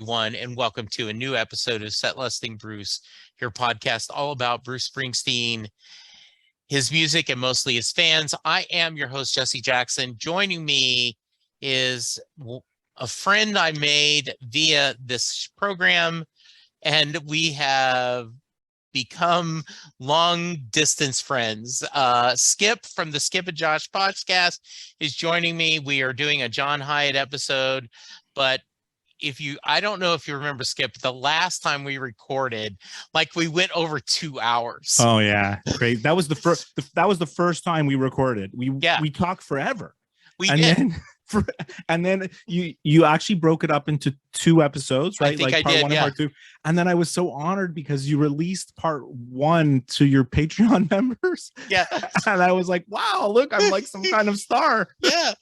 everyone, and welcome to a new episode of Set Lusting Bruce, your podcast all about Bruce Springsteen, his music, and mostly his fans. I am your host, Jesse Jackson. Joining me is a friend I made via this program, and we have become long distance friends. Skip from the Skip and Josh podcast is joining me. We are doing a John Hiatt episode, but I don't know if you remember, Skip, the last time we recorded, like we went over 2 hours. Oh yeah, great. That was the first time we recorded. We talked forever. We did. Then you actually broke it up into 2 episodes, right? Like part 1 and part 2. And then I was so honored because you released part 1 to your Patreon members. Yeah. And I was like, wow, look, I'm like some kind of star. Yeah.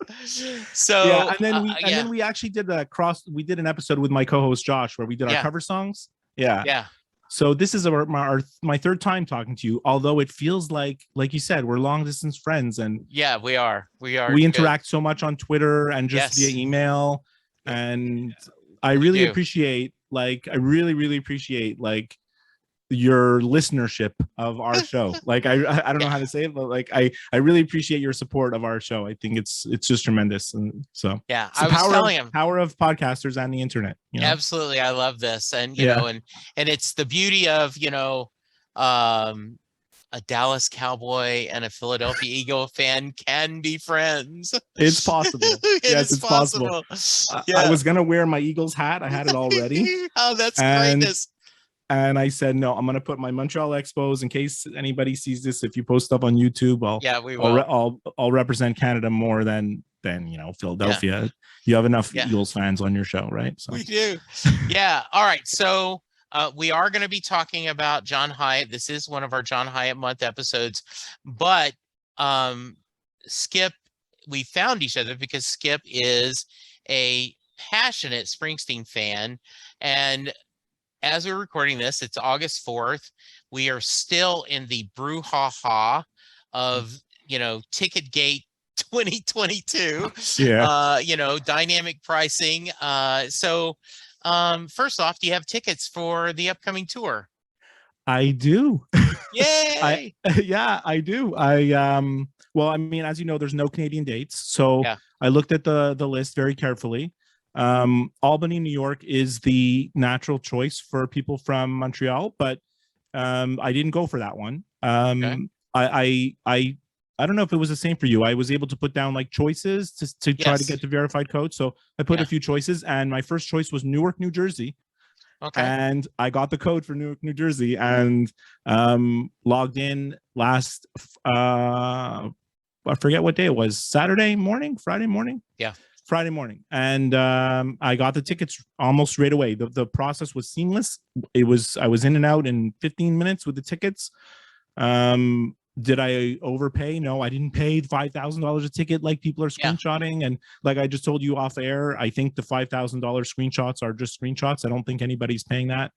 So yeah, then we actually did an episode with my co-host Josh where we did our cover songs. Yeah. Yeah. So this is my third time talking to you, although it feels like you said, we're long distance friends. And yeah, we are. We interact so much on Twitter and just via email. And I really appreciate, I really appreciate your listenership of our show. I don't know how to say it, but I really appreciate your support of our show. I think it's just tremendous. And so I was telling him, power of podcasters and the internet. Absolutely, I love this, and you know, and it's the beauty of a Dallas Cowboy and a Philadelphia Eagle fan can be friends. It's possible. Yes, it's possible. I was gonna wear my Eagles hat. I had it already. Oh, that's greatness. And I said, no, I'm going to put my Montreal Expos in case anybody sees this. If you post up on YouTube, I'll represent Canada more than Philadelphia. You have enough Eagles fans on your show, right? So. We do. Yeah. All right. So we are going to be talking about John Hiatt. This is one of our John Hiatt month episodes, but Skip, we found each other because Skip is a passionate Springsteen fan, and as we're recording this, it's August 4th. We are still in the brouhaha of, Ticketgate 2022. Yeah. Dynamic pricing. So first off, do you have tickets for the upcoming tour? I do. Yay! I do. Well, I mean, as you know, there's no Canadian dates. So I looked at the list very carefully. Albany, New York is the natural choice for people from Montreal, but I didn't go for that one. I don't know if it was the same for you. I was able to put down choices to try to get the verified code. So I put a few choices, and my first choice was Newark, New Jersey. Okay. And I got the code for Newark, New Jersey, and logged in last I forget what day it was, Friday morning. Yeah. Friday morning, and I got the tickets almost right away. The process was seamless. I was in and out in 15 minutes with the tickets. Did I overpay? No, I didn't pay $5,000 a ticket like people are screenshotting. And like I just told you off air, I think the $5,000 screenshots are just screenshots. I don't think anybody's paying that.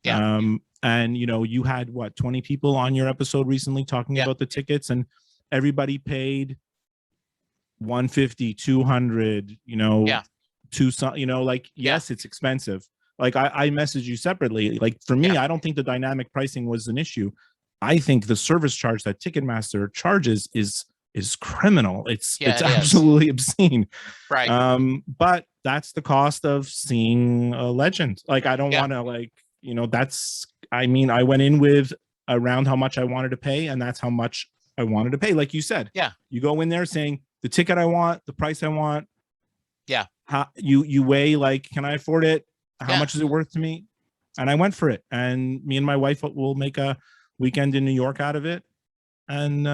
Yeah. And you had 20 people on your episode recently talking about the tickets, and everybody paid 150, 200, yes, it's expensive. I messaged you separately. For me, I don't think the dynamic pricing was an issue. I think the service charge that Ticketmaster charges is criminal. It's absolutely obscene. Right. But that's the cost of seeing a legend. I don't want to I went in with around how much I wanted to pay, and that's how much I wanted to pay. Like you said, you go in there saying the ticket I want, the price I want. Yeah. How you weigh, can I afford it? How much is it worth to me? And I went for it. And me and my wife will make a weekend in New York out of it. And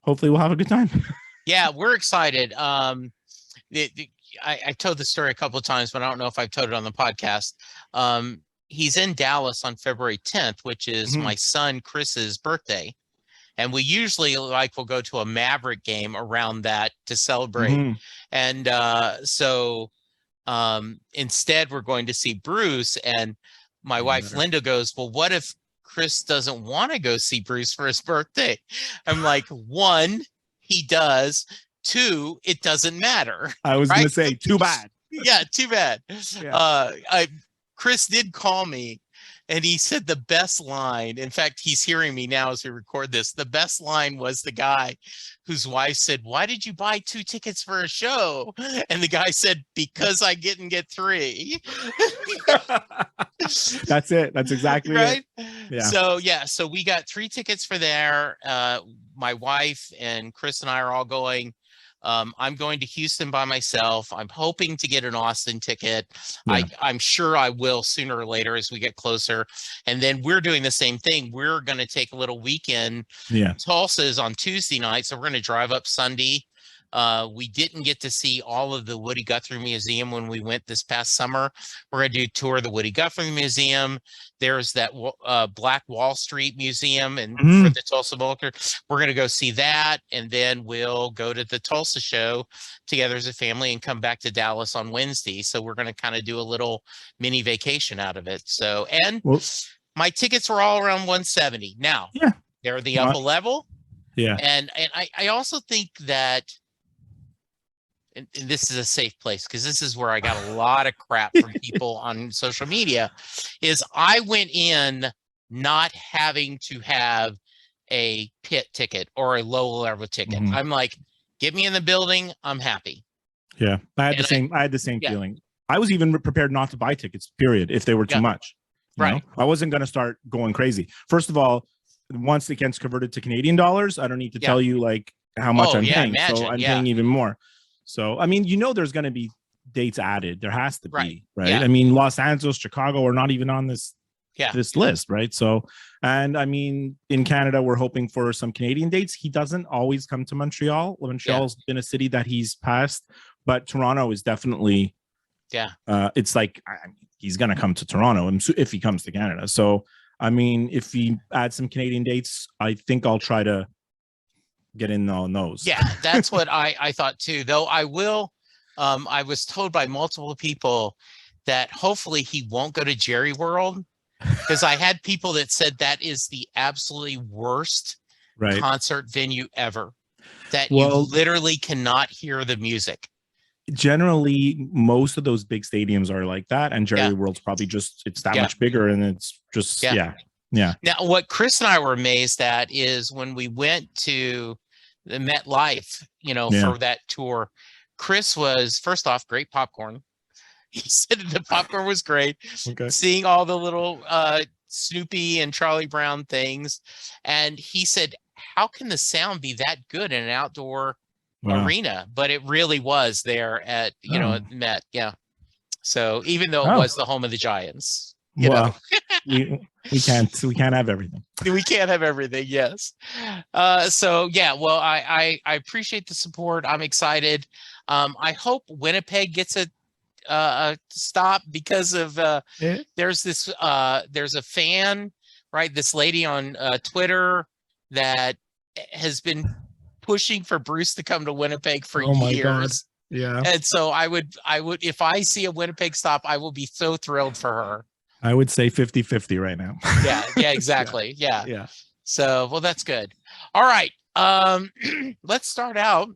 hopefully we'll have a good time. Yeah, we're excited. I told the story a couple of times, but I don't know if I've told it on the podcast. He's in Dallas on February 10th, which is my son Chris's birthday. And we usually will go to a Maverick game around that to celebrate. And so instead we're going to see Bruce, and my wife Linda goes, well, what if Chris doesn't want to go see Bruce for his birthday? I'm like, 1, he does. 2, it doesn't matter. I was going to say, too bad. Yeah, too bad. Chris did call me and he said the best line, in fact, he's hearing me now as we record this. The best line was the guy whose wife said, "Why did you buy 2 tickets for a show?" And the guy said, "Because I didn't get 3." That's it. That's exactly Right. it. Yeah. So we got 3 tickets for there. My wife and Chris and I are all going. I'm going to Houston by myself. I'm hoping to get an Austin ticket. Yeah. I'm sure I will sooner or later as we get closer. And then we're doing the same thing. We're going to take a little weekend. Yeah. Tulsa is on Tuesday night, so we're going to drive up Sunday. We didn't get to see all of the Woody Guthrie Museum when we went this past summer. We're going to do a tour of the Woody Guthrie Museum. There's that Black Wall Street Museum and for the Tulsa Vulture. We're going to go see that, and then we'll go to the Tulsa show together as a family and come back to Dallas on Wednesday. So we're going to kind of do a little mini vacation out of it. So, and my tickets were all around 170. Now, they're the upper level. Yeah. And I also think that, and this is a safe place because this is where I got a lot of crap from people on social media, is I went in not having to have a pit ticket or a low level ticket. I'm like, get me in the building, I'm happy. Yeah, I had the same feeling. I was even prepared not to buy tickets, period, if they were too much. You know? I wasn't going to start going crazy. First of all, once it gets converted to Canadian dollars, I don't need to tell you like how much I'm paying. Imagine, so I'm paying even more. So, I mean, you know, there's going to be dates added. There has to be, right? Yeah. I mean, Los Angeles, Chicago are not even on this list, right? So, and I mean, in Canada, we're hoping for some Canadian dates. He doesn't always come to Montreal. Montreal's been a city that he's passed, but Toronto is definitely, it's like, he's going to come to Toronto if he comes to Canada. So, I mean, if he adds some Canadian dates, I think I'll try to get in on those. Yeah, that's what I thought too. Though I will, I was told by multiple people that hopefully he won't go to Jerry World, because I had people that said that is the absolutely worst concert venue ever. That you literally cannot hear the music. Generally, most of those big stadiums are like that, and Jerry World's probably just it's that much bigger, and it's just yeah. Now, what Chris and I were amazed at is when we went to the MetLife, you know, for that tour, Chris was, first off, great popcorn. He said the popcorn was great. Seeing all the little Snoopy and Charlie Brown things. And he said, how can the sound be that good in an outdoor arena? But it really was there at, you know, at Met. Yeah. So even though it was the home of the Giants. You know? we can't have everything. We can't have everything. Yes. So yeah, well, I appreciate the support. I'm excited. I hope Winnipeg gets a stop because of there's a fan, right? This lady on Twitter that has been pushing for Bruce to come to Winnipeg for years. God. Yeah. And so I would, if I see a Winnipeg stop, I will be so thrilled for her. I would say 50-50 right now. Yeah, exactly. Yeah. So, well, that's good. All right. Let's start out.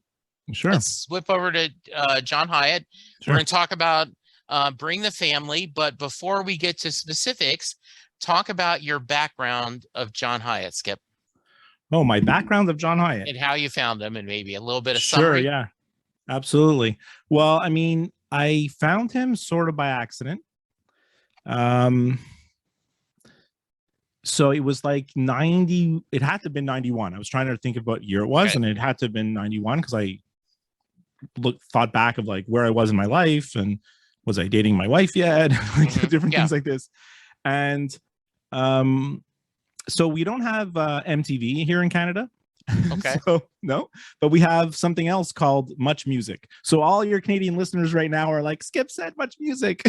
Sure. Let's whip over to John Hiatt. We're going to talk about Bring the Family. But before we get to specifics, talk about your background of John Hiatt, Skip. Oh, my background of John Hiatt. And how you found him, and maybe a little bit of summary. Sure, yeah. Absolutely. Well, I mean, I found him sort of by accident. So it was like 90, it had to have been 91. I was trying to think of what year it was, and it had to have been 91 because I thought back of like where I was in my life and was I dating my wife yet? Like different things like this. And so we don't have MTV here in Canada. Okay. So no, but we have something else called Much Music. So all your Canadian listeners right now are like, Skip said Much Music.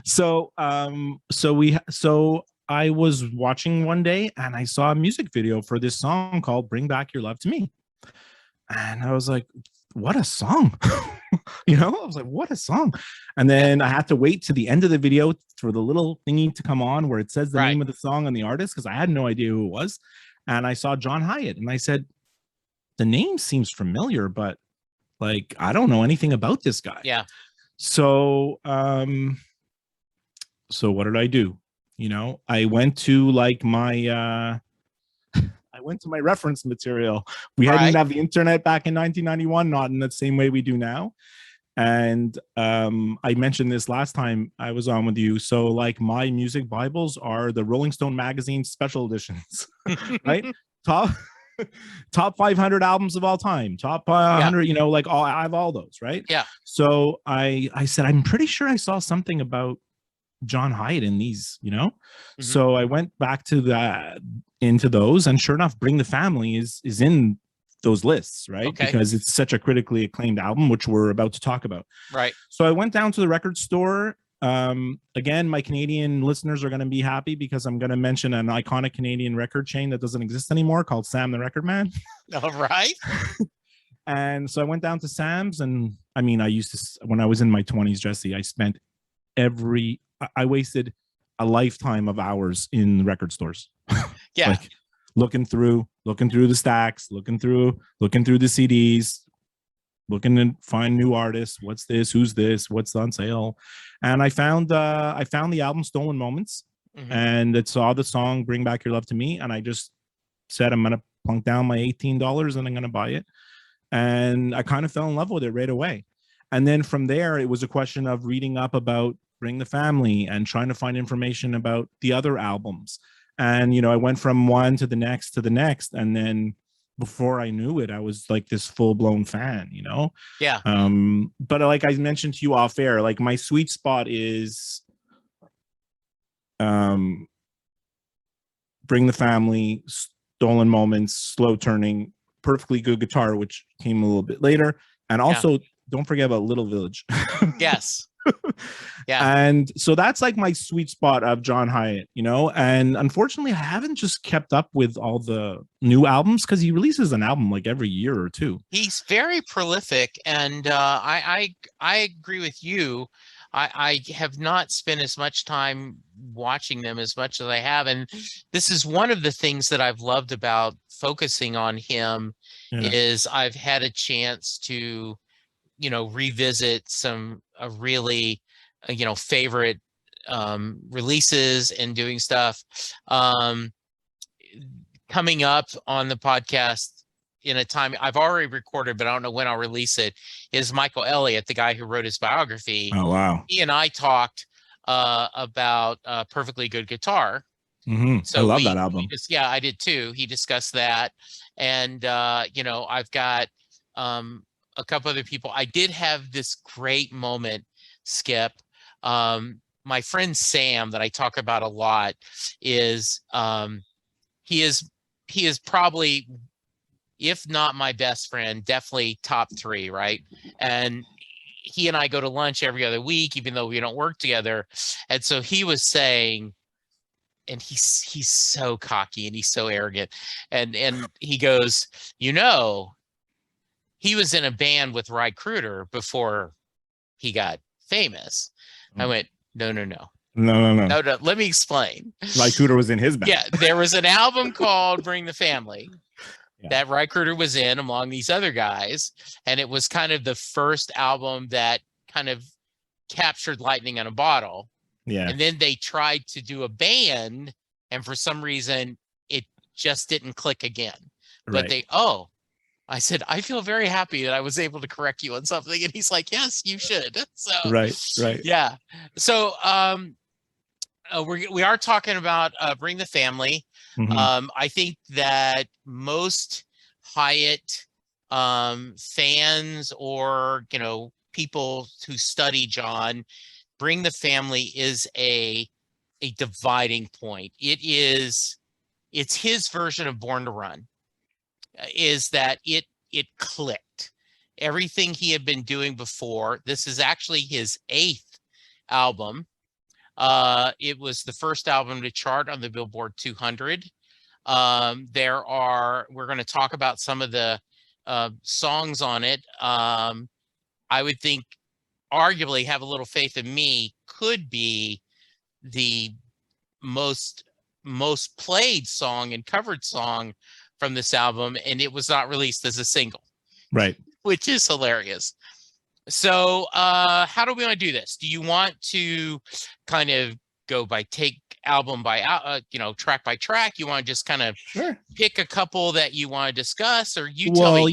So I was watching one day and I saw a music video for this song called Bring Back Your Love to Me. And I was like, what a song. You know, I was like, what a song. And then I had to wait to the end of the video for the little thingy to come on where it says the name of the song and the artist, because I had no idea who it was. And I saw John Hiatt and I said, the name seems familiar, but like, I don't know anything about this guy. Yeah. So So what did I do? I went to like my I went to my reference material. We hadn't Right. have the internet back in 1991, not in the same way we do now. And I mentioned this last time I was on with you. So like my music Bibles are the Rolling Stone magazine special editions, right? Top top 500 albums of all time, top 100, like I have all those, right? Yeah. So I said, I'm pretty sure I saw something about John Hiatt in these. So I went back to into those, and sure enough, Bring the Family is in those lists, right? Okay. Because it's such a critically acclaimed album, which we're about to talk about. Right. So I went down to the record store. Again, my Canadian listeners are going to be happy because I'm going to mention an iconic Canadian record chain that doesn't exist anymore called Sam the Record Man. All right. And so I went down to Sam's, and I mean, I used to, when I was in my 20s, Jesse, I wasted a lifetime of hours in record stores. Yeah. Like looking through the stacks, looking through the CDs, looking to find new artists. What's this? Who's this? What's on sale? And I found the album Stolen Moments, and it saw the song Bring Back Your Love to Me, and I just said, I'm gonna plunk down my $18 and I'm gonna buy it. And I kind of fell in love with it right away. And then from there, it was a question of reading up about Bring the Family and trying to find information about the other albums. And, I went from one to the next. And then before I knew it, I was like this full blown fan, Yeah. But like I mentioned to you off air, like my sweet spot is Bring the Family, Stolen Moments, Slow Turning, Perfectly Good Guitar, which came a little bit later. And also don't forget about Little Village. Yes. Yeah. And so that's like my sweet spot of John Hiatt, and unfortunately I haven't just kept up with all the new albums because he releases an album like every year or two. He's very prolific, and I agree with you. I have not spent as much time watching them as much as I have, and this is one of the things that I've loved about focusing on him is I've had a chance to revisit some really favorite releases and doing stuff. Coming up on the podcast in a time I've already recorded, but I don't know when I'll release it, is Michael Elliott, the guy who wrote his biography. Oh, wow. He and I talked about Perfectly Good Guitar. So I love that album. I did too. He discussed that. And, I've got a couple other people. I did have this great moment, Skip. My friend Sam, that I talk about a lot, is he is probably, if not my best friend, definitely top 3, right? And he and I go to lunch every other week, even though we don't work together. And so he was saying, and he's so cocky and he's so arrogant, and he goes, he was in a band with Ry Cruder before he got famous. I went, no. Let me explain. Ry Cruder was in his band. Yeah, there was an album called Bring the Family that Ry Cruder was in among these other guys, and it was kind of the first album that kind of captured lightning in a bottle. Yeah. And then they tried to do a band, and for some reason it just didn't click again. But I said, I feel very happy that I was able to correct you on something. And he's like, yes, you should. So right. Yeah. So we are talking about Bring the Family. I think that most Hiatt fans or people who study John, Bring the Family is a dividing point. It's his version of Born to Run. Is that it clicked. Everything he had been doing before. This is actually his 8th album. It was the first album to chart on the Billboard 200. We're going to talk about some of the songs on it. I would think arguably Have a Little Faith in Me could be the most played song and covered song from this album, and it was not released as a single, right? Which is hilarious. So how do we want to do this? Do you want to kind of go by album by track by track? You want to just kind of Sure. pick a couple that you want to discuss, or you tell Well, me?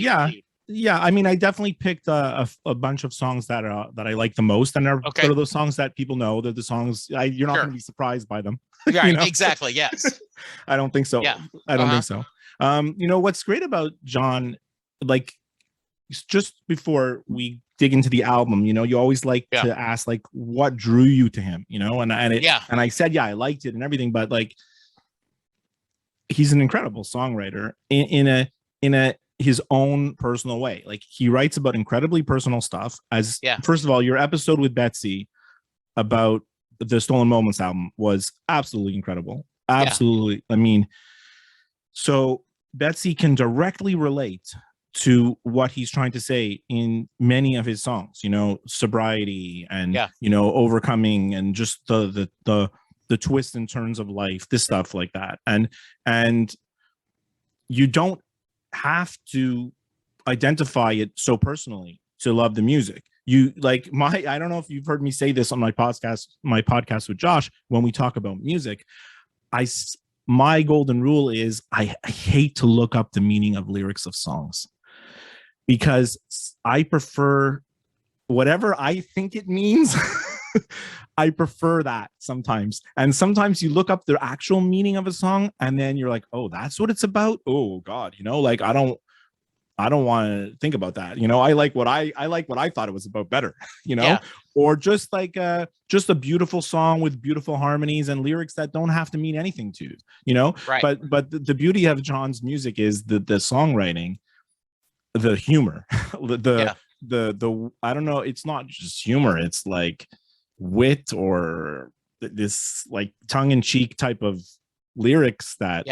yeah. I mean, I definitely picked a bunch of songs that I like the most, and they're those songs that people know. They're the songs you're not going to be surprised by them. Right. Exactly. Yes. I don't think so. Yeah. I don't think so. What's great about John, like, just before we dig into the album, you always like to ask, like, what drew you to him, and I said, I liked it and everything, but like, he's an incredible songwriter in his own personal way. Like, he writes about incredibly personal stuff. First of all, your episode with Betsy about the Stolen Moments album was absolutely incredible. Absolutely. I mean, so Betsy can directly relate to what he's trying to say in many of his songs, sobriety and overcoming, and just the twists and turns of life, this stuff like that. And you don't have to identify it so personally to love the music. You like I don't know if you've heard me say this on my podcast with Josh, when we talk about music, my golden rule is I hate to look up the meaning of lyrics of songs, because I prefer whatever I think it means. I prefer that sometimes. And sometimes you look up the actual meaning of a song and then you're like, oh, that's what it's about. Oh God, like, I don't want to think about that. I like what I thought it was about better, or just like just a beautiful song with beautiful harmonies and lyrics that don't have to mean anything to you. Right. But the beauty of John's music is the songwriting, the humor, the I don't know, it's not just humor, it's like wit, or this like tongue-in-cheek type of lyrics that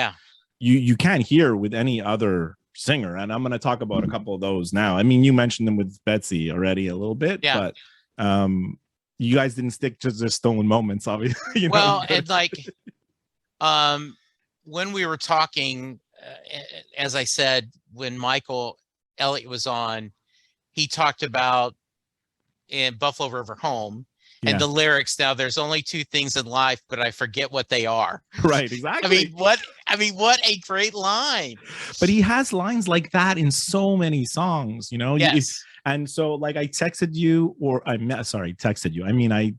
you can't hear with any other singer. And I'm going to talk about a couple of those now. I mean, you mentioned them with Betsy already a little bit, but you guys didn't stick to just Stolen Moments, obviously. And like when we were talking, as I said, when Michael Elliott was on, he talked about in Buffalo River Home and the lyrics. Now, there's only two things in life, but I forget what they are. Right, exactly. I mean, what a great line. But he has lines like that in so many songs, Yes. And so, like, I texted you, I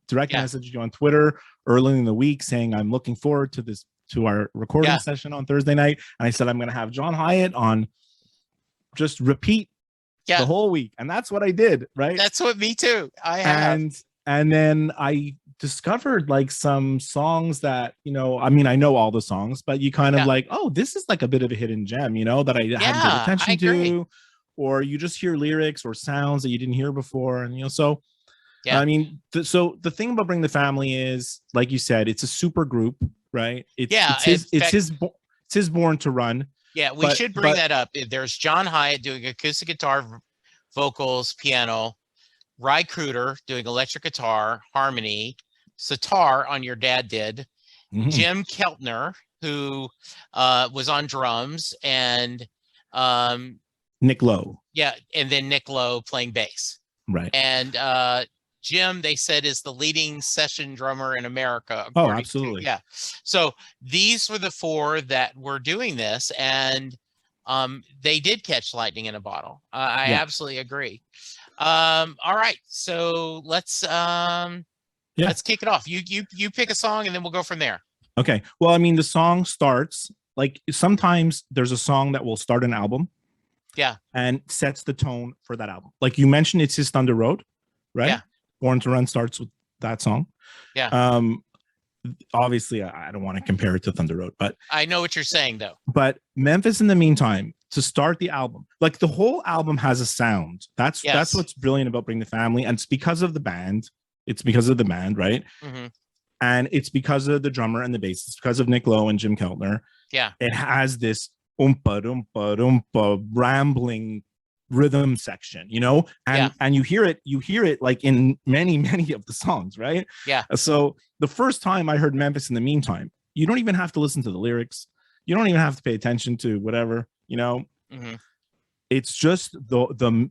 direct messaged you on Twitter early in the week saying I'm looking forward to our recording session on Thursday night. And I said, I'm going to have John Hiatt on, just repeat the whole week. And that's what I did, right? That's what me too. I have. And then I discovered like some songs that, I mean, I know all the songs, but you kind of like, oh, this is like a bit of a hidden gem, that I hadn't paid attention to, or you just hear lyrics or sounds that you didn't hear before. And, so, I mean, so the thing about Bring the Family is, like you said, it's a super group, right? It's his Born to Run. Yeah, we should bring that up. There's John Hiatt doing acoustic guitar, vocals, piano, Ry Cruder doing electric guitar, harmony, sitar on Your Dad Did, Jim Keltner, who was on drums, and Nick Lowe. Yeah, and then Nick Lowe playing bass. Right. And Jim, they said, is the leading session drummer in America. Oh, absolutely. So these were the four that were doing this, and they did catch lightning in a bottle. I absolutely agree. All right, so let's kick it off. You pick a song and then we'll go from there. Okay. Well, I mean, the song starts, like, sometimes there's a song that will start an album. Yeah. And sets the tone for that album. Like you mentioned, it's his Thunder Road, right? Yeah. Born to Run starts with that song. Yeah. Obviously, I don't want to compare it to Thunder Road, but I know what you're saying, though. But Memphis in the Meantime, to start the album, like the whole album has a sound. That's what's brilliant about Bring the Family, and it's because of the band. It's because of the band, right? Mm-hmm. And it's because of the drummer and the bass. It's because of Nick Lowe and Jim Keltner. Yeah. It has this oompa doompa doompa rambling rhythm section, and you hear it like in many of the songs, right? Yeah. So the first time I heard Memphis in the Meantime, you don't even have to listen to the lyrics. You don't even have to pay attention to whatever, Mm-hmm. It's just the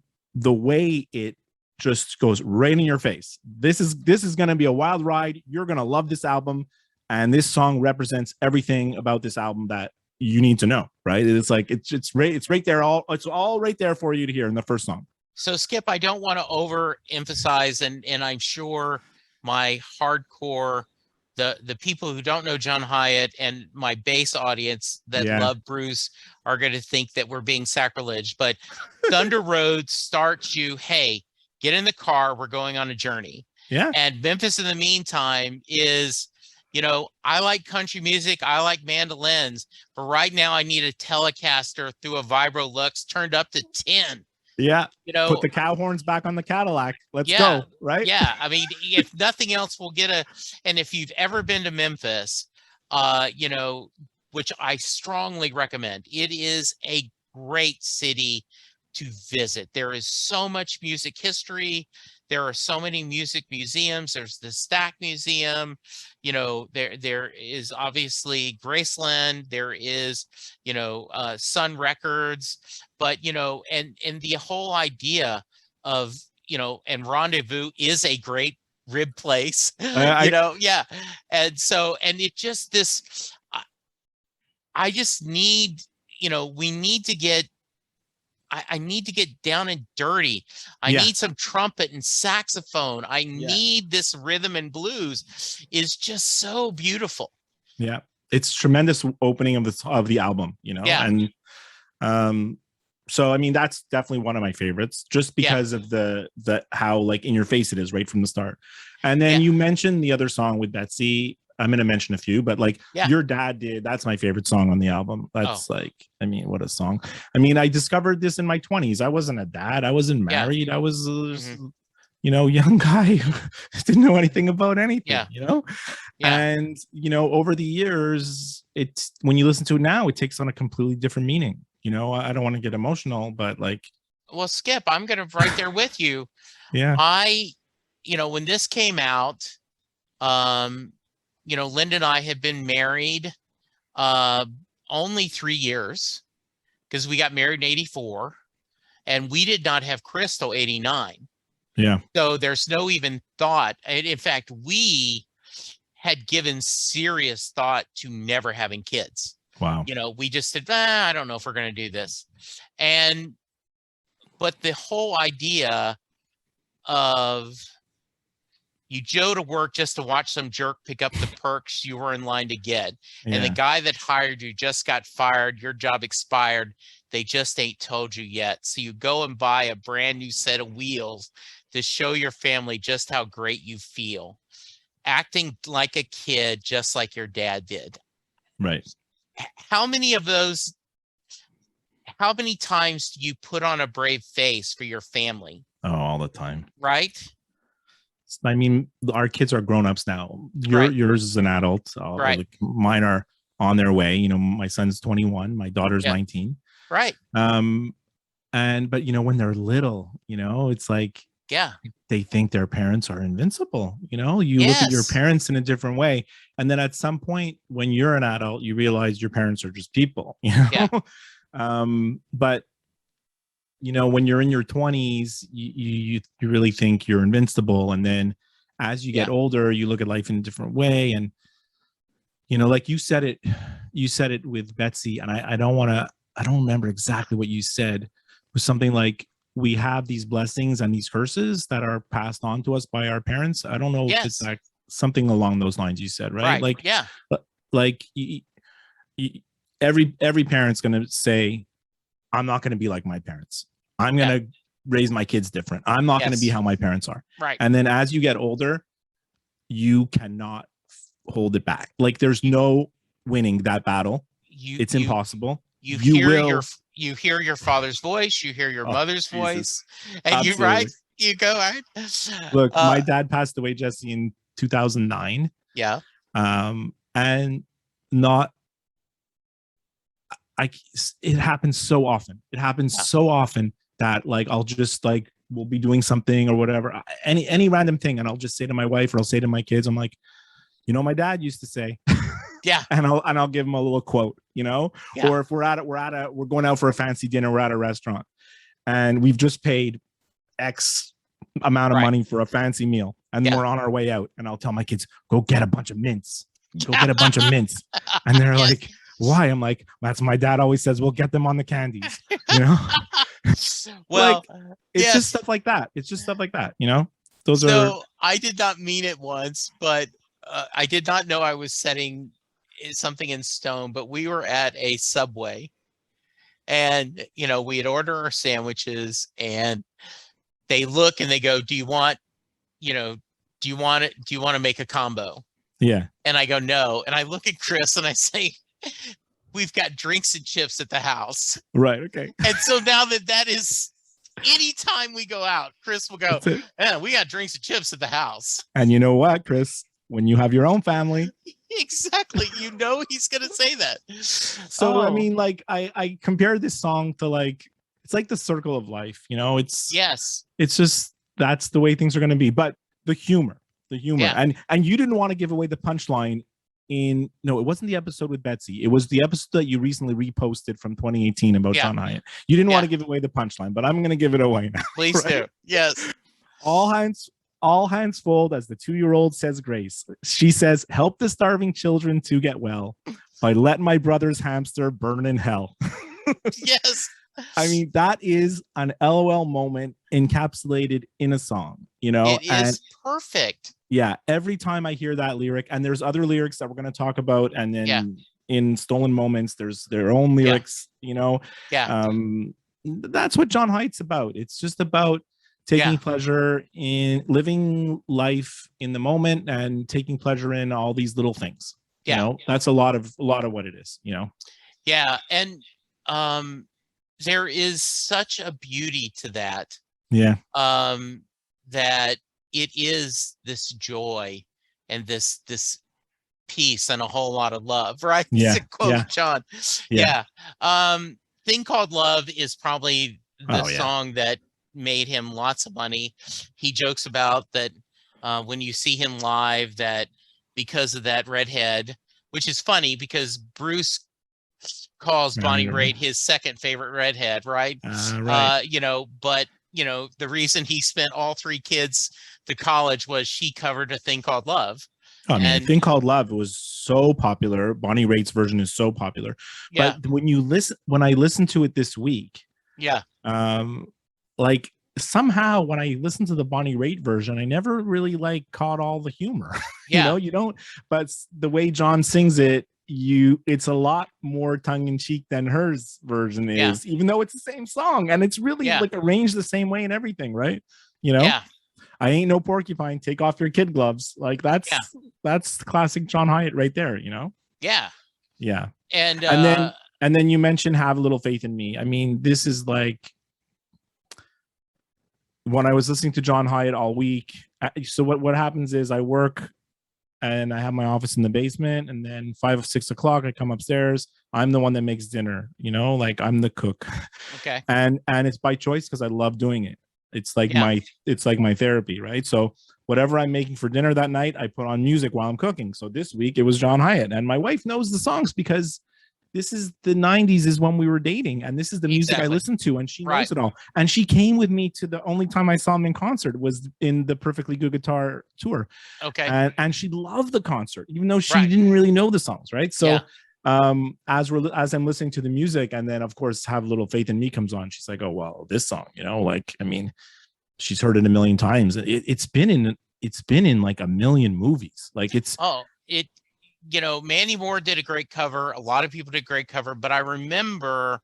way it just goes right in your face. This is going to be a wild ride. You're going to love this album. And this song represents everything about this album that you need to know, right? It's like it's right there, it's all right there for you to hear in the first song. So Skip, I don't want to overemphasize, and I'm sure my hardcore, the people who don't know John Hiatt and my base audience that love Bruce are going to think that we're being sacrilege. But Thunder Road starts you, hey, get in the car, we're going on a journey. Yeah. And Memphis in the meantime is, I like country music, I like mandolins, but right now I need a Telecaster through a Vibro Lux turned up to 10. Yeah. Put the cow horns back on the Cadillac. Let's go. Right. Yeah. I mean, if nothing else, we'll get and if you've ever been to Memphis, which I strongly recommend, it is a great city to visit. There is so much music history. There are so many music museums. There's the Stack Museum. There is obviously Graceland. There is, Sun Records. But, and the whole idea of, and Rendezvous is a great rib place, yeah. And so, and it just I just need, we need to get, I need to get down and dirty. I need some trumpet and saxophone. I need this rhythm and blues is just so beautiful. Yeah. It's tremendous opening of the album, and so I mean that's definitely one of my favorites just because of the how like in your face it is right from the start. And then you mentioned the other song with Betsy. I'm going to mention a few, but like Your Dad Did, that's my favorite song on the album. That's like, I mean, what a song. I mean, I discovered this in my 20s. I wasn't a dad. I wasn't married. I was, young guy who didn't know anything about anything, And, over the years, it's when you listen to it now, it takes on a completely different meaning. I don't want to get emotional, but like. Well, Skip, I'm going to right there with you. Yeah. When this came out, Linda and I had been married only 3 years because we got married in 84 and we did not have Chris till 89. Yeah. So there's no even thought. And in fact, we had given serious thought to never having kids. Wow. We just said, I don't know if we're going to do this. But the whole idea of you go to work just to watch some jerk pick up the perks you were in line to get. And the guy that hired you just got fired. Your job expired. They just ain't told you yet. So you go and buy a brand new set of wheels to show your family just how great you feel. Acting like a kid, just like your dad did. Right. How many times do you put on a brave face for your family? Oh, all the time. Right. I mean, our kids are grown-ups now. Yours is an adult. Right. Like mine are on their way. My son's 21. My daughter's 19. Right. But when they're little, it's like they think their parents are invincible. You look at your parents in a different way, and then at some point when you're an adult, you realize your parents are just people. But when you're in your 20s, you really think you're invincible. And then as you get older, you look at life in a different way. And, like you said it with Betsy, and I don't remember exactly what you said. It was something like, we have these blessings and these curses that are passed on to us by our parents. I don't know if it's like something along those lines you said, right? Like, like every parent's going to say, I'm not going to be like my parents. I'm going to raise my kids different. I'm not going to be how my parents are. Right. And then as you get older, you cannot hold it back. Like there's no winning that battle. It's impossible. You hear your father's voice, you hear your mother's voice, and Absolutely. you go right. Look, my dad passed away, Jesse, in 2009. Yeah. And it happens so often. It happens so often that like I'll just like we'll be doing something or whatever, any random thing, and I'll just say to my wife or I'll say to my kids, I'm like, my dad used to say. Yeah. And I'll give them a little quote, or if we're going out for a fancy dinner, we're at a restaurant and we've just paid X amount of money for a fancy meal and we're on our way out, and I'll tell my kids, go get a bunch of mints. go get a bunch of mints. And they're Yes. like, why? I'm like, that's my dad always says, we'll get them on the candies, you know? Well, Like, it's just stuff like that. It's just stuff like that, you know? Those are So I did not mean it once, but I did not know I was setting something in stone. But we were at a Subway, and we had ordered our sandwiches, and they look and they go, "Do you want, do you want it? Do you want to make a combo?" yeah. And I go, "No." And I look at Chris and I say, "We've got drinks and chips at the house." Right. Okay. And so now that is, anytime we go out, Chris will go, "Yeah, we got drinks and chips at the house." And you know what, Chris? When you have your own family. Exactly. He's going to say that. So, I mean, like, I compare this song to, like, it's like the circle of life, it's just, that's the way things are going to be. But the humor, Yeah. and you didn't want to give away the punchline no, it wasn't the episode with Betsy. It was the episode that you recently reposted from 2018 about John Hiatt. You didn't want to give away the punchline, but I'm going to give it away now. Please do. Yes. All hands fold as the 2-year-old says grace. She says, help the starving children to get well by letting my brother's hamster burn in hell. Yes. I mean, that is an LOL moment encapsulated in a song, It is perfect. Yeah, every time I hear that lyric, and there's other lyrics that we're going to talk about, and then in Stolen Moments, there's their own lyrics, that's what John Haitt's about. It's just about taking pleasure in living life in the moment and taking pleasure in all these little things. That's a lot of what it is, Yeah. And there is such a beauty to that. Yeah. That it is this joy and this peace and a whole lot of love, right? Yeah. To quote John. Yeah. Thing Called Love is probably the song that made him lots of money. He jokes about that when you see him live, that because of that redhead, which is funny because Bruce calls Bonnie Raitt his second favorite redhead, right? But the reason he spent all 3 kids to college was she covered A Thing Called Love. I mean, A Thing Called Love was so popular. Bonnie Raitt's version is so popular. But when I listened to it this week, like somehow when I listened to the Bonnie Raitt version, I never really caught all the humor. You don't. But the way John sings it, it's a lot more tongue-in-cheek than hers version is, even though it's the same song and it's really arranged the same way and everything, right? I ain't no porcupine, take off your kid gloves. Like that's classic John Hiatt right there, yeah. And then you mentioned Have a Little Faith in Me. I mean, this is like when I was listening to John Hiatt all week. So what happens is I work and I have my office in the basement, and then 5 or 6 o'clock I come upstairs. I'm the one that makes dinner, I'm the cook. Okay. And it's by choice because I love doing it. It's like my therapy, right? So whatever I'm making for dinner that night, I put on music while I'm cooking. So this week it was John Hiatt, and my wife knows the songs because this is the 90s is when we were dating, and this is the music I listened to, and she knows it all. And she came with me to the only time I saw him in concert was in the Perfectly Good Guitar tour. Okay. And she loved the concert, even though she didn't really know the songs, right? So as I'm listening to the music, and then of course Have a Little Faith in Me comes on, she's like, oh well, this song, I mean, she's heard it a million times. It's been in like a million movies. Like Mandy Moore did a great cover. A lot of people did a great cover, but I remember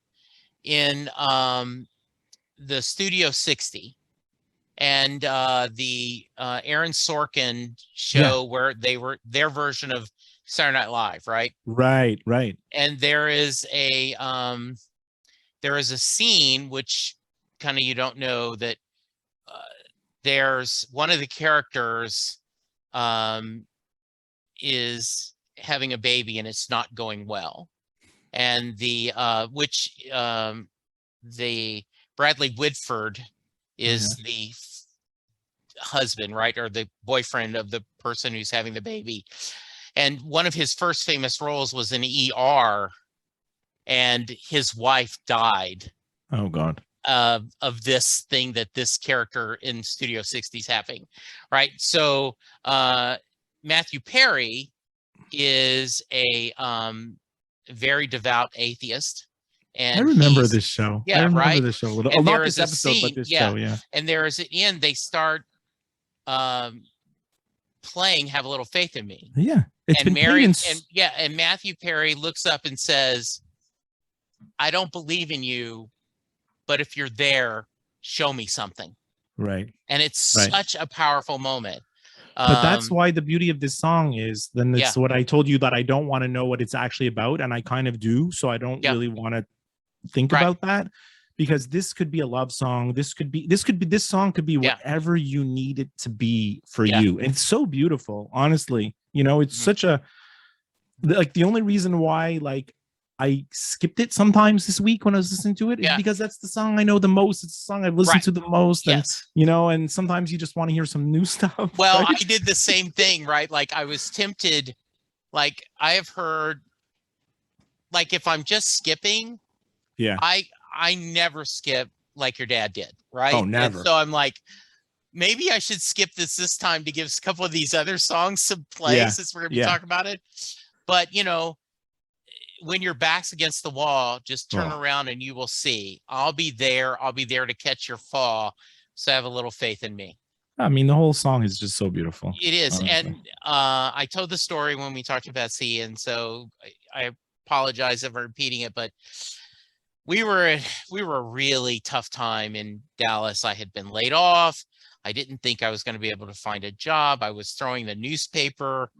in the Studio 60 and the Aaron Sorkin show where they were their version of Saturday Night Live, right? Right. And there is a scene which kind of you don't know that there's one of the characters is having a baby and it's not going well, and the Bradley Whitford is the husband, right, or the boyfriend of the person who's having the baby, and one of his first famous roles was in ER, and his wife died. Oh God. Of this thing that this character in Studio 60 is having, right? So Matthew Perry is a very devout atheist, I and remember he's this show. I yeah, remember right. this show a little. And Not there is this a episode, but scene, this yeah, show. Yeah. and there is at the end they start um have a little faith in me. Yeah. It's And been played in. and Matthew Perry looks up and says, I don't believe in you, but if you're there, show me something. Right. And it's Right. such a powerful moment. But that's why the beauty of this song is then it's Yeah. what I told you, that I don't want to know what it's actually about. And I kind of do. So I don't Yeah. really want to think Right. about that, because this could be a love song. This song could be Yeah. whatever you need it to be for Yeah. you. And it's so beautiful, honestly. You know, it's Mhm. such a, like, the only reason why, like, I skipped it sometimes this week when I was listening to it is Yeah. because that's the song I know the most. It's the song I've listened Right. to the most. And, Yes. you know, and sometimes you just want to hear some new stuff. Well, right? I did the same thing, right? Like I was tempted, like I have heard, like if I'm just skipping, Yeah. I never skip like your dad did, right? Oh, never. And so I'm like, maybe I should skip this time to give a couple of these other songs some play, Yeah. since we're gonna be Yeah. talking about it. But you know, when your back's against the wall, just turn Oh. around and you will see. I'll be there. I'll be there to catch your fall. So have a little faith in me. I mean, the whole song is just so beautiful. It is. honestly. And I told the story when we talked about C, and so I apologize if I'm repeating it, but we were a really tough time in Dallas. I had been laid off. I didn't think I was going to be able to find a job. I was throwing the newspaper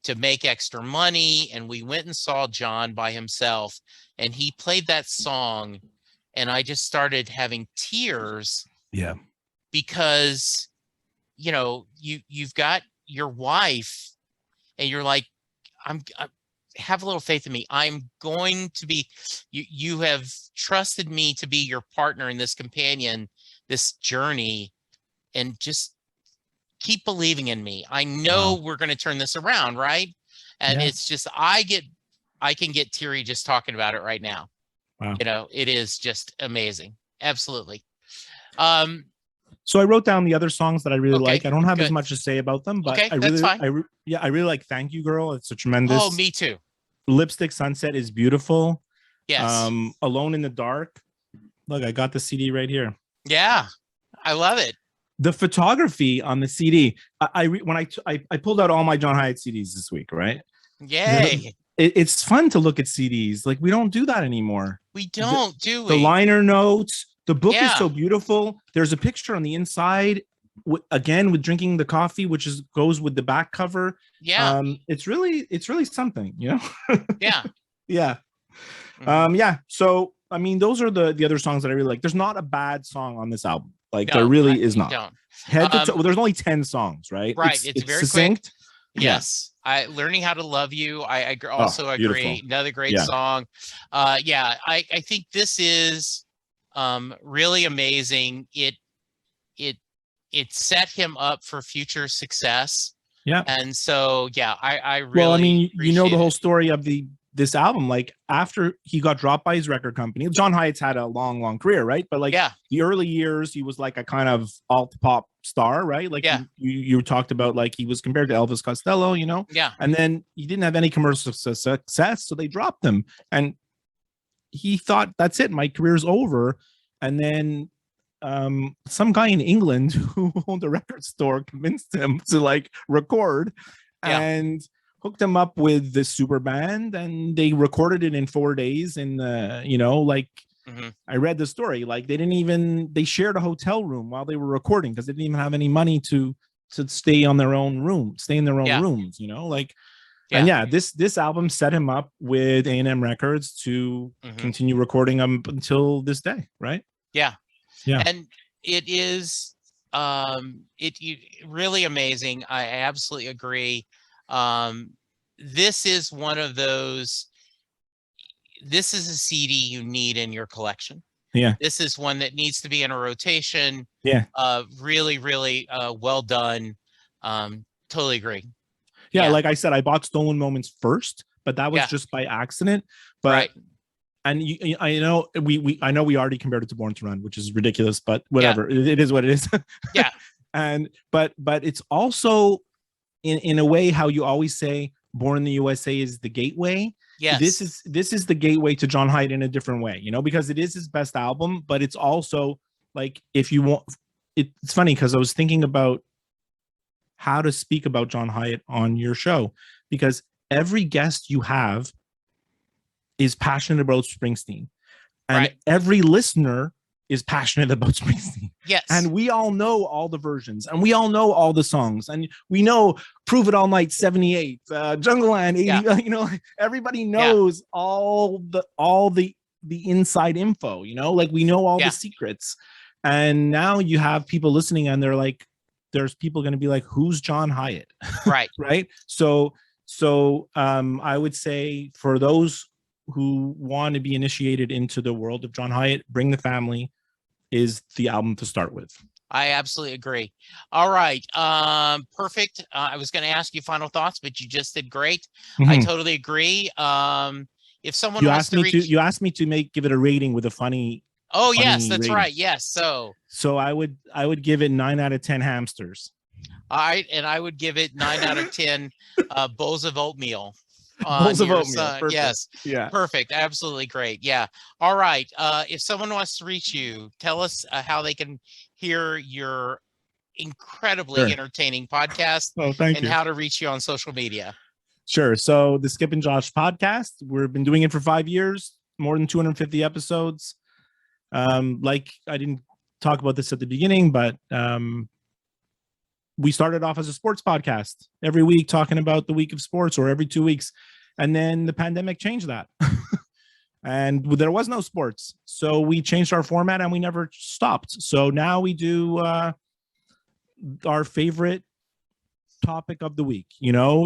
to make extra money, and we went and saw John by himself, and he played that song, and I just started having tears. Yeah. Because you know, you've got your wife, and you're like, I'm have a little faith in me. I'm going to be, you have trusted me to be your partner in this companion, this journey, and just keep believing in me. I know we're going to turn this around, right? And Yeah. it's just, I can get teary just talking about it right now. Wow. You know, it is just amazing. Absolutely. So I wrote down the other songs that I really Okay, like. I don't have as good. much to say about them, but Okay, I that's really, fine. I really like "Thank You, Girl." It's a tremendous. Oh, me too. "Lipstick Sunset" is beautiful. Yes. "Alone in the Dark." Look, I got the CD right here. Yeah, I love it. The photography on the CD. When I pulled out all my John Hiatt CDs this week, right? Yay. It's fun to look at CDs. Like, we don't do that anymore. We don't, do we? The liner notes. The book is Yeah. so beautiful. There's a picture on the inside, again with drinking the coffee, which goes with the back cover. Yeah. It's really something, you know. Yeah. Yeah. Mhm. Yeah. So I mean, those are the other songs that I really like. There's not a bad song on this album. Like, No, there really is you not. don't. Head to toe. Well, there's only 10 songs, right? Right. It's very succinct. quick. Yes. Learning How to Love You. I also agree. Beautiful. Another great Yeah. song. Yeah, I think this is really amazing. It set him up for future success. Yeah. And so, yeah, I really, Well, I mean, you know the whole appreciate story of this album. Like, after he got dropped by his record company, John Hiatt's had a long career, right? But like, Yeah. the early years, he was like a kind of alt pop star, right? Like, Yeah. you talked about, like, he was compared to Elvis Costello, you know? Yeah. And then he didn't have any commercial success, so they dropped him. And he thought, that's it, my career's over. And then some guy in England who owned a record store convinced him to, like, record. Yeah. And hooked him up with the super band, and they recorded it in 4 days. And you know, like, Mhm. I read the story, like, they shared a hotel room while they were recording, because they didn't even have any money to stay in their own rooms, you know, like. And yeah, this album set him up with A&M Records to Mhm. continue recording them until this day, right? Yeah. Yeah. And it is really amazing. I absolutely agree. This is one of those, this is a CD you need in your collection. Yeah. This is one that needs to be in a rotation. Yeah. Really, really well done. Totally agree. Yeah, Yeah. like I said, I bought Stolen Moments first, but that was Yeah. just by accident. But Right. and I know we already compared it to Born to Run, which is ridiculous, but whatever. It is what it is. Yeah. And but it's also in a way how you always say Born in the USA is the gateway. Yes. This is the gateway to John Hiatt in a different way, because it is his best album, but it's also like, if you want, it's funny because I was thinking about how to speak about John Hiatt on your show, because every guest you have is passionate about Springsteen, and every listener is passionate about Springsteen. Yes. And we all know all the versions, and we all know all the songs, and we know Prove It All Night 78, Jungle Land 80, everybody knows all the inside info, like we know all the secrets. And now you have people listening, and they're like, there's people going to be like, who's John Hiatt? Right. Right. So I would say, for those who want to be initiated into the world of John Hiatt, Bring the Family is the album to start with. I absolutely agree. All right. Perfect. I was going to ask you final thoughts, but you just did great. I totally agree. If someone wants to reach... you asked me to give it a rating with a funny... Oh, yes, that's rating. Right. Yes. So I would give it 9 out of 10 hamsters. All right. And I would give it 9 out of 10 bowls of oatmeal. Bowls of oatmeal. Yes. Yeah. Perfect. Absolutely great. Yeah. All right. If someone wants to reach you, tell us how they can hear your incredibly entertaining podcast. Oh, thank you. And how to reach you on social media. Sure. So the Skip and Josh podcast, we've been doing it for 5 years, more than 250 episodes. Like, I didn't talk about this at the beginning, but we started off as a sports podcast every week, talking about the week of sports, or every 2 weeks. And then the pandemic changed that. And there was no sports. So we changed our format, and we never stopped. So now we do our favorite topic of the week,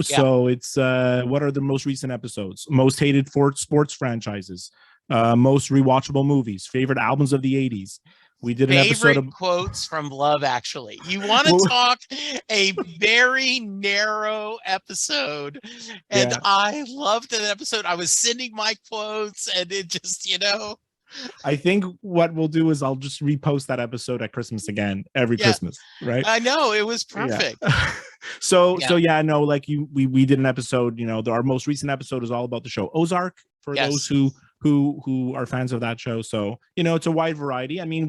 So it's what are the most recent episodes, most hated sports franchises, most rewatchable movies, favorite albums of the 80s. We did an episode of quotes from Love Actually. You want to talk a very narrow episode, and I loved that episode. I was sending my quotes, and it just, I think what we'll do is I'll just repost that episode at Christmas again, every Christmas, right? I know, it was perfect. Like we did an episode, our most recent episode is all about the show Ozark, for those who are fans of that show. So, it's a wide variety. I mean,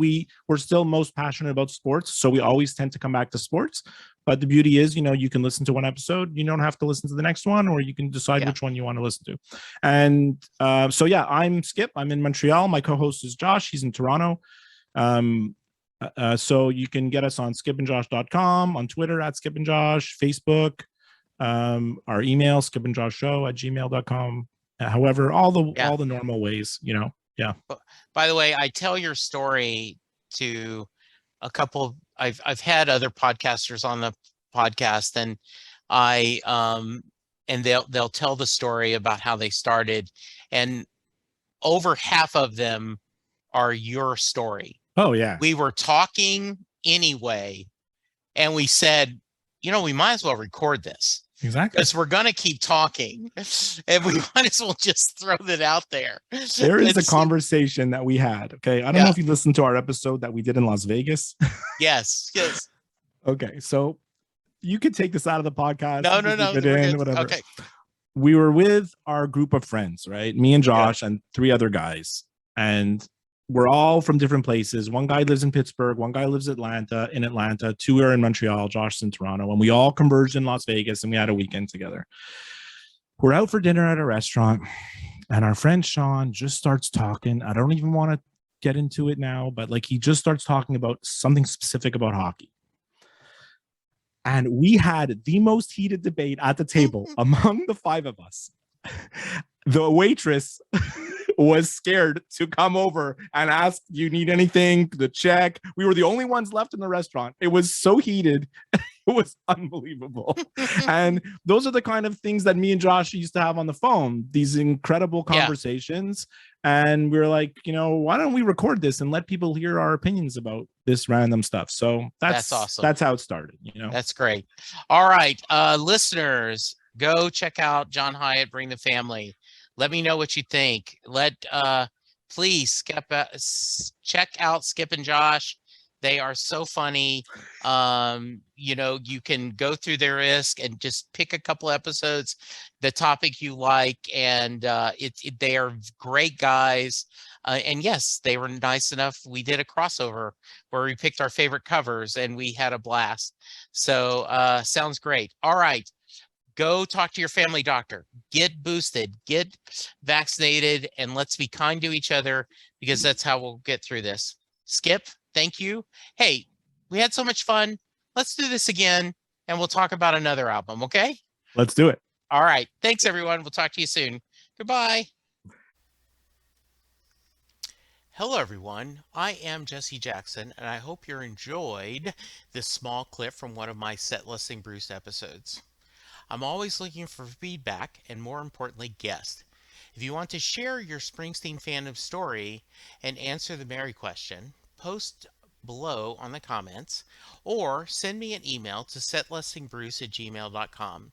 we're still most passionate about sports, so we always tend to come back to sports. But the beauty is, you can listen to one episode, you don't have to listen to the next one, or you can decide which one you want to listen to. And I'm Skip. I'm in Montreal. My co-host is Josh. He's in Toronto. So you can get us on skipandjosh.com, on Twitter at skipandjosh, Facebook, our email, skipandjoshshow@gmail.com. However, all the normal ways, Yeah. By the way, I tell your story to a couple. I've had other podcasters on the podcast, and and they'll tell the story about how they started, and over half of them are your story. Oh yeah. We were talking anyway, and we said, we might as well record this. Exactly. Because we're going to keep talking, and we might as well just throw that out there. There is a conversation that we had. Okay. I don't know if you listened to our episode that we did in Las Vegas. Yes. Okay. So you could take this out of the podcast. No. Whatever. Okay. We were with our group of friends, right? Me and Josh and 3 other guys. And we're all from different places. One guy lives in Pittsburgh. One guy lives in Atlanta. 2 are in Montreal. Josh's in Toronto. And we all converged in Las Vegas, and we had a weekend together. We're out for dinner at a restaurant, and our friend Sean just starts talking. I don't even want to get into it now, but he just starts talking about something specific about hockey. And we had the most heated debate at the table among the 5 of us. The waitress was scared to come over and ask, "Do you need anything to check?" We were the only ones left in the restaurant. It was so heated. It was unbelievable. And those are the kind of things that me and Josh used to have on the phone, these incredible conversations. And we were like, why don't we record this and let people hear our opinions about this random stuff? So that's awesome. That's how it started. That's great. All right. Listeners, go check out John Hiatt, Bring the Family. Let me know what you think. Please check out Skip and Josh. They are so funny. You can go through their ISK and just pick a couple episodes, the topic you like, and they are great guys. And yes, they were nice enough. We did a crossover where we picked our favorite covers and we had a blast. So sounds great. All right. Go talk to your family doctor, get boosted, get vaccinated, and let's be kind to each other because that's how we'll get through this. Skip, thank you. Hey, we had so much fun. Let's do this again and we'll talk about another album, okay? Let's do it. All right. Thanks, everyone. We'll talk to you soon. Goodbye. Hello, everyone. I am Jesse Jackson, and I hope you enjoyed this small clip from one of my Set Listing Bruce episodes. I'm always looking for feedback and, more importantly, guests. If you want to share your Springsteen fandom story and answer the Mary question, post below on the comments or send me an email to setlistingbruce@gmail.com.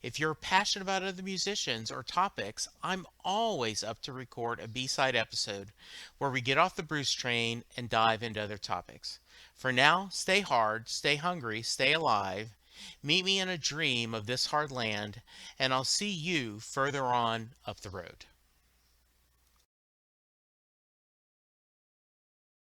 If you're passionate about other musicians or topics, I'm always up to record a B-side episode where we get off the Bruce train and dive into other topics. For now, stay hard, stay hungry, stay alive. Meet me in a dream of this hard land, and I'll see you further on up the road.